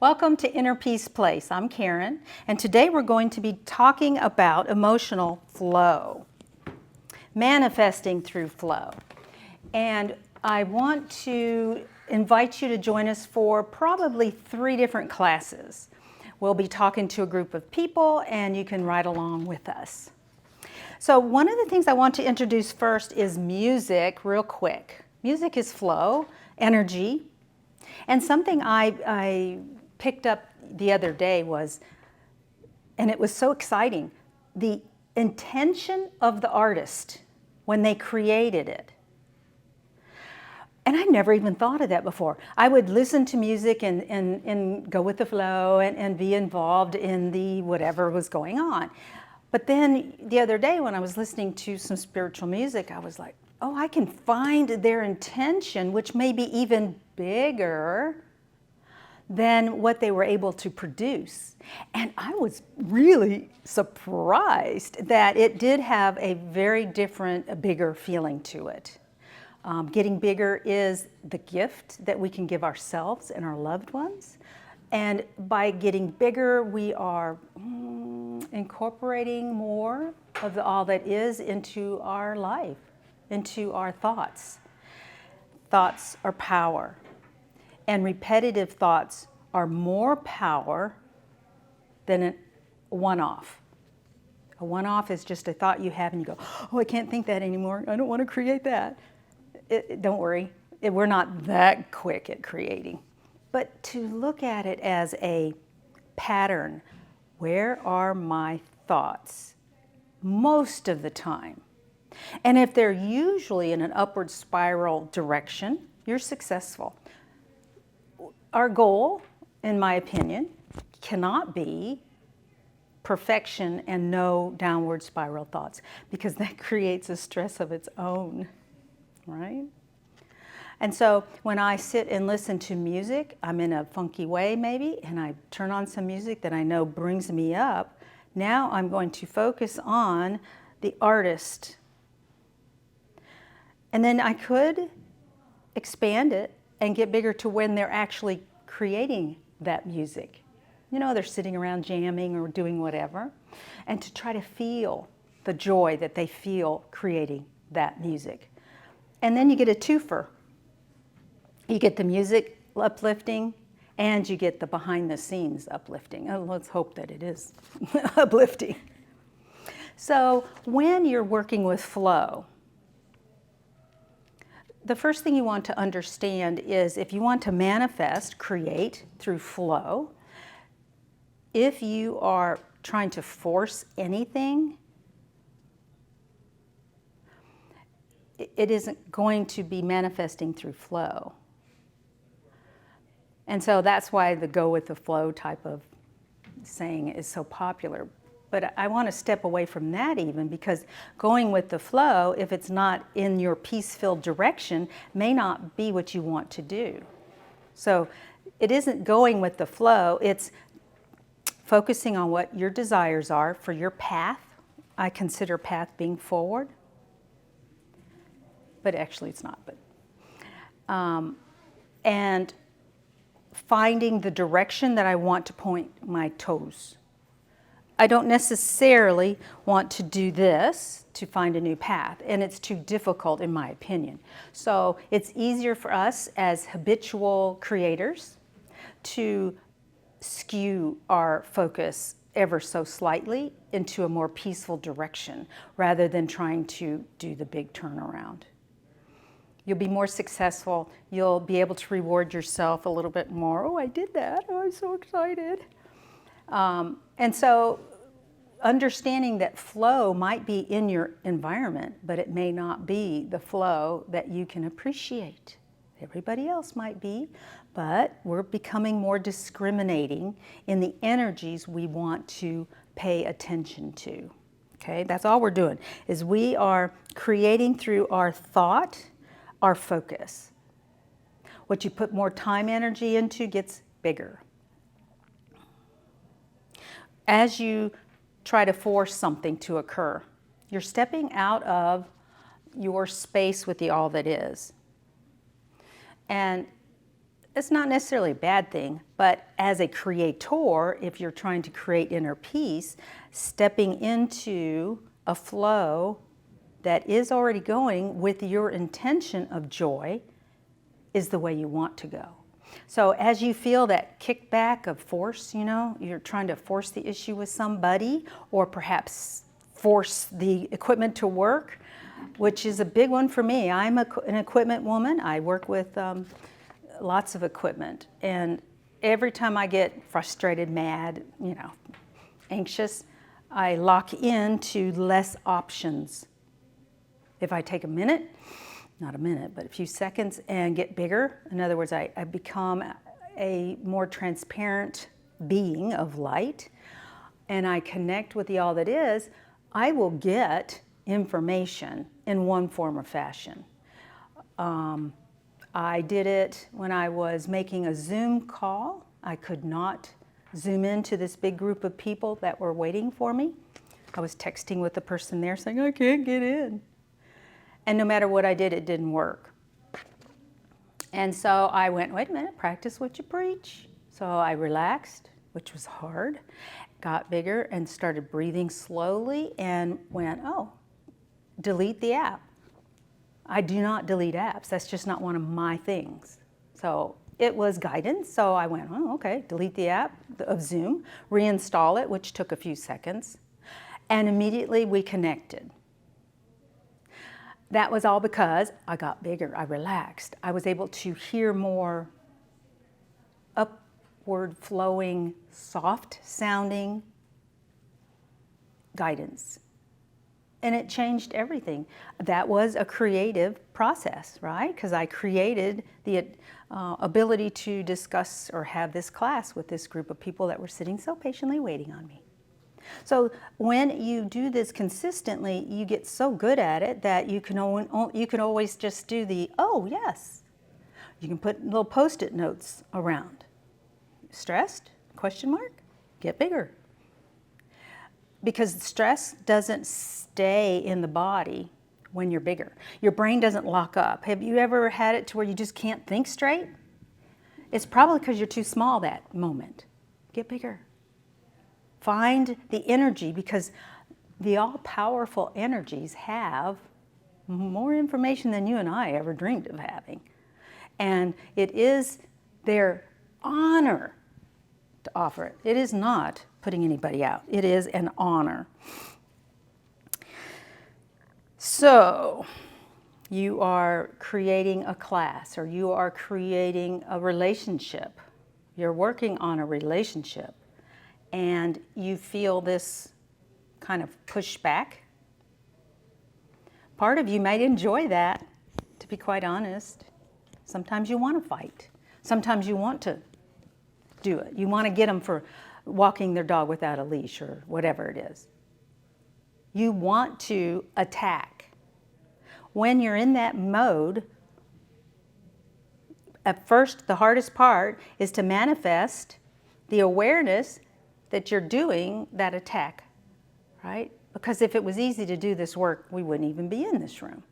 Welcome to Inner Peace Place. I'm Karen, and today we're going to be talking about emotional flow, manifesting through flow. And I want to invite you to join us for probably 3 different classes. We'll be talking to a group of people, and you can ride along with us. So one of the things I want to introduce first is music real quick. Music is flow, energy, and something I picked up the other day was, and it was so exciting, the intention of the artist when they created it. And I never even thought of that before. I would listen to music and go with the flow and be involved in the whatever was going on. But then the other day when I was listening to some spiritual music, I was like, oh, I can find their intention, which may be even bigger than what they were able to produce. And I was really surprised that it did have a very different, a bigger feeling to it. Getting bigger is the gift that we can give ourselves and our loved ones. And by getting bigger, we are incorporating more of all that is into our life, into our thoughts. Thoughts are power. And repetitive thoughts are more power than a one-off. A one-off is just a thought you have and you go, oh, I can't think that anymore. I don't want to create that. Don't worry, we're not that quick at creating. But to look at it as a pattern, where are my thoughts most of the time? And if they're usually in an upward spiral direction, you're successful. Our goal, in my opinion, cannot be perfection and no downward spiral thoughts, because that creates a stress of its own, right? And so when I sit and listen to music, I'm in a funky way maybe, and I turn on some music that I know brings me up. Now I'm going to focus on the artist. And then I could expand it and get bigger to when they're actually creating that music. You know, they're sitting around jamming or doing whatever, and to try to feel the joy that they feel creating that music. And then you get a twofer. You get the music uplifting, and you get the behind the scenes uplifting. Oh, let's hope that it is uplifting. So when you're working with flow, the first thing you want to understand is if you want to manifest, create through flow, if you are trying to force anything, it isn't going to be manifesting through flow. And so that's why the go with the flow type of saying is so popular. But I want to step away from that even, because going with the flow, if it's not in your peace-filled direction, may not be what you want to do. So it isn't going with the flow, it's focusing on what your desires are for your path. I consider path being forward, but actually it's not. And finding the direction that I want to point my toes. I don't necessarily want to do this to find a new path, and it's too difficult in my opinion. So it's easier for us as habitual creators to skew our focus ever so slightly into a more peaceful direction rather than trying to do the big turnaround. You'll be more successful. You'll be able to reward yourself a little bit more. Oh, I did that. Oh, I'm so excited. And so understanding that flow might be in your environment, but it may not be the flow that you can appreciate. Everybody else might be, but we're becoming more discriminating in the energies we want to pay attention to. Okay, that's all we're doing, is we are creating through our thought, our focus. What you put more time, energy into gets bigger. As you try to force something to occur, you're stepping out of your space with the all that is. And it's not necessarily a bad thing, but as a creator, if you're trying to create inner peace, stepping into a flow that is already going with your intention of joy is the way you want to go. So as you feel that kickback of force, you're trying to force the issue with somebody, or perhaps force the equipment to work, which is a big one for me. I'm an equipment woman. I work with lots of equipment, and every time I get frustrated, mad, anxious, I lock into less options. If I take a minute, not a minute, but a few seconds, and get bigger, in other words, I become a more transparent being of light, and I connect with the all that is, I will get information in one form or fashion. I did it when I was making a Zoom call. I could not Zoom into this big group of people that were waiting for me. I was texting with the person there saying, I can't get in. And no matter what I did, it didn't work. And so I went, wait a minute, practice what you preach. So I relaxed, which was hard, got bigger and started breathing slowly and went, oh, delete the app. I do not delete apps. That's just not one of my things. So it was guidance. So I went, oh, okay, delete the app of Zoom, reinstall it, which took a few seconds, and immediately we connected. That was all because I got bigger, I relaxed. I was able to hear more upward flowing, soft sounding guidance. And it changed everything. That was a creative process, right? Because I created the ability to discuss or have this class with this group of people that were sitting so patiently waiting on me. So when you do this consistently, you get so good at it that you can always just do the, oh, yes. You can put little Post-it notes around. Stressed? Question mark? Get bigger. Because stress doesn't stay in the body when you're bigger. Your brain doesn't lock up. Have you ever had it to where you just can't think straight? It's probably because you're too small that moment. Get bigger. Find the energy, because the all-powerful energies have more information than you and I ever dreamed of having. And it is their honor to offer it. It is not putting anybody out. It is an honor. So, you are creating a class, or you are creating a relationship. You're working on a relationship, and you feel this kind of pushback. Part of you might enjoy that, to be quite honest. Sometimes you want to fight. Sometimes you want to do it. You want to get them for walking their dog without a leash or whatever it is. You want to attack. When you're in that mode, at first the hardest part is to manifest the awareness that you're doing that attack, right? Because if it was easy to do this work, we wouldn't even be in this room.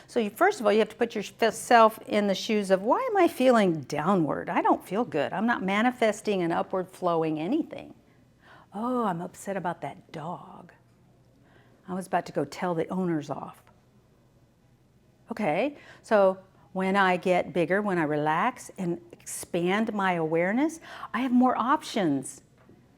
So first of all, you have to put yourself in the shoes of, why am I feeling downward? I don't feel good. I'm not manifesting an upward flowing anything. Oh, I'm upset about that dog. I was about to go tell the owners off. Okay, so when I get bigger, when I relax and expand my awareness, I have more options.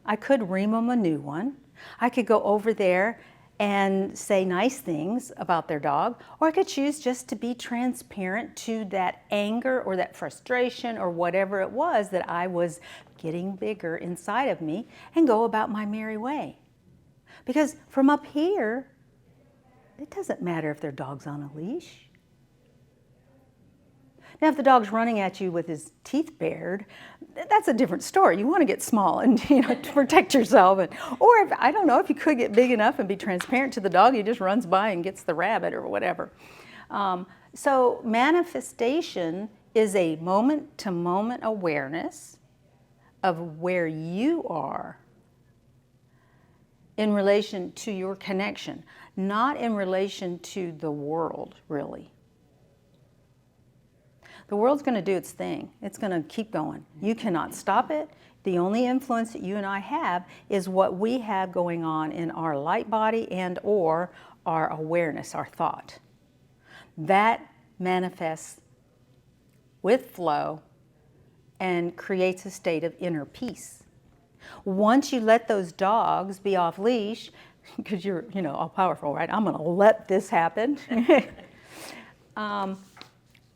I could ream them a new one. I could go over there and say nice things about their dog, or I could choose just to be transparent to that anger or that frustration or whatever it was that I was getting bigger inside of me, and go about my merry way. Because from up here, it doesn't matter if their dog's on a leash. Now, if the dog's running at you with his teeth bared, that's a different story. You want to get small and to protect yourself. Or if, I don't know, if you could get big enough and be transparent to the dog, he just runs by and gets the rabbit or whatever. So manifestation is a moment-to-moment awareness of where you are in relation to your connection, not in relation to the world, really. The world's going to do its thing. It's going to keep going. You cannot stop it. The only influence that you and I have is what we have going on in our light body and or our awareness, our thought. That manifests with flow and creates a state of inner peace. Once you let those dogs be off leash, because you're, all powerful, right? I'm going to let this happen.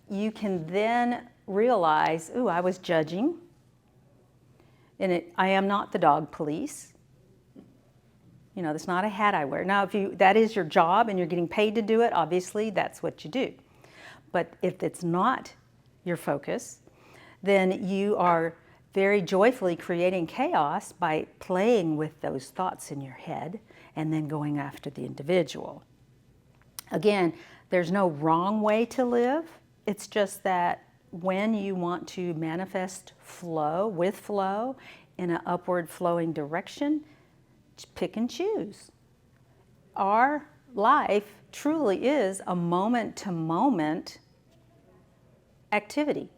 You can then realize, ooh, I was judging. And I am not the dog police. That's not a hat I wear. Now, if that is your job and you're getting paid to do it, obviously that's what you do. But if it's not your focus, then you are very joyfully creating chaos by playing with those thoughts in your head and then going after the individual. Again, there's no wrong way to live. It's just that when you want to manifest flow with flow in an upward flowing direction, pick and choose. Our life truly is a moment-to-moment activity.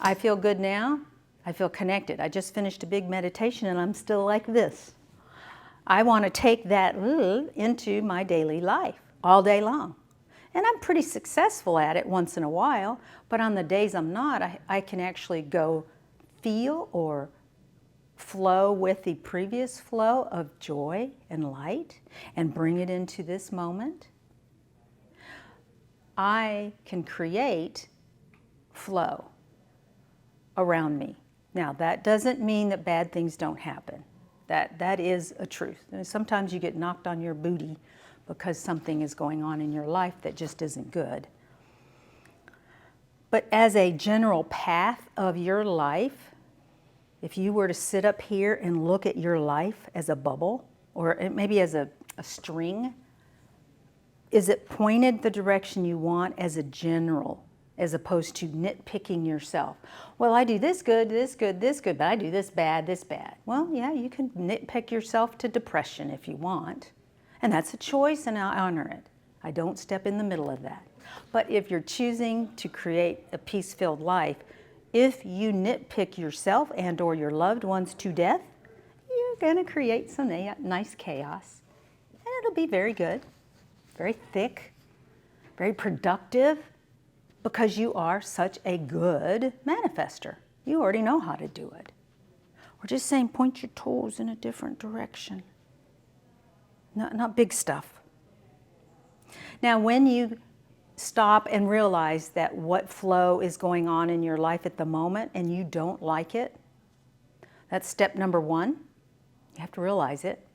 I feel good now. I feel connected. I just finished a big meditation and I'm still like this. I want to take that into my daily life all day long. And I'm pretty successful at it once in a while, but on the days I'm not, I can actually go feel or flow with the previous flow of joy and light and bring it into this moment. I can create flow around me. Now, that doesn't mean that bad things don't happen. That is a truth. And sometimes you get knocked on your booty because something is going on in your life that just isn't good. But as a general path of your life, if you were to sit up here and look at your life as a bubble, or maybe as a string, is it pointed the direction you want as a general, as opposed to nitpicking yourself? Well, I do this good, this good, this good, but I do this bad, this bad. Well, yeah, you can nitpick yourself to depression if you want. And that's a choice, and I honor it. I don't step in the middle of that. But if you're choosing to create a peace-filled life, if you nitpick yourself and or your loved ones to death, you're going to create some nice chaos. And it'll be very good, very thick, very productive, because you are such a good manifester. You already know how to do it. We're just saying point your toes in a different direction. Not big stuff. Now, when you stop and realize that what flow is going on in your life at the moment and you don't like it, that's step number one. You have to realize it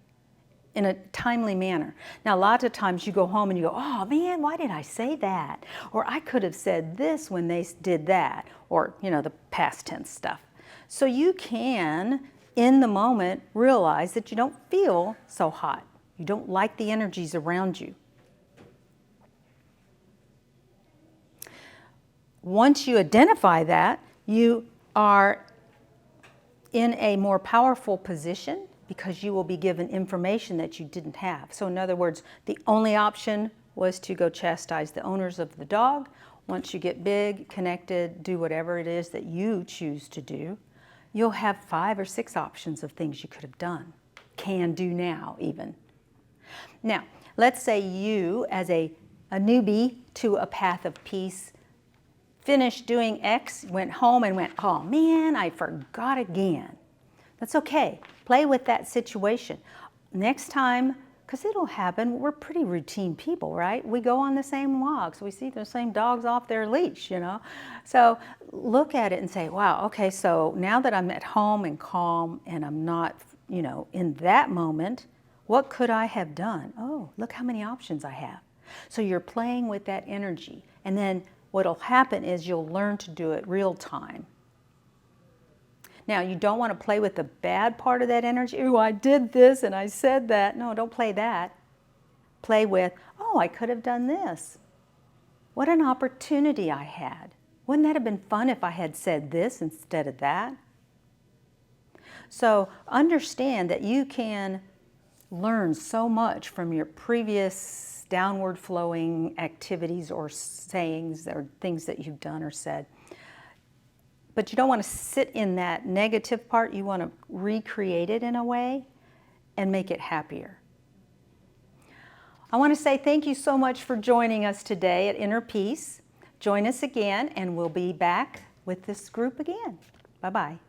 in a timely manner. Now, a lot of times you go home and you go, oh man, why did I say that? Or I could have said this when they did that, or the past tense stuff. So you can, in the moment, realize that you don't feel so hot. You don't like the energies around you. Once you identify that, you are in a more powerful position because you will be given information that you didn't have. So in other words, the only option was to go chastise the owners of the dog. Once you get big, connected, do whatever it is that you choose to do, you'll have 5 or 6 options of things you could have done, can do now even. Now, let's say you, as a newbie to a path of peace, finished doing X, went home and went, oh man, I forgot again. That's okay. Play with that situation. Next time, because it'll happen, we're pretty routine people, right? We go on the same walks. We see the same dogs off their leash, So look at it and say, wow, okay, so now that I'm at home and calm and I'm not, in that moment, what could I have done? Oh, look how many options I have. So you're playing with that energy. And then what'll happen is you'll learn to do it real time. Now, you don't want to play with the bad part of that energy. Oh, I did this and I said that. No, don't play that. Play with, oh, I could have done this. What an opportunity I had. Wouldn't that have been fun if I had said this instead of that? So understand that you can learn so much from your previous downward flowing activities or sayings or things that you've done or said. But you don't want to sit in that negative part. You want to recreate it in a way and make it happier. I want to say thank you so much for joining us today at Inner Peace. Join us again and we'll be back with this group again. Bye-bye.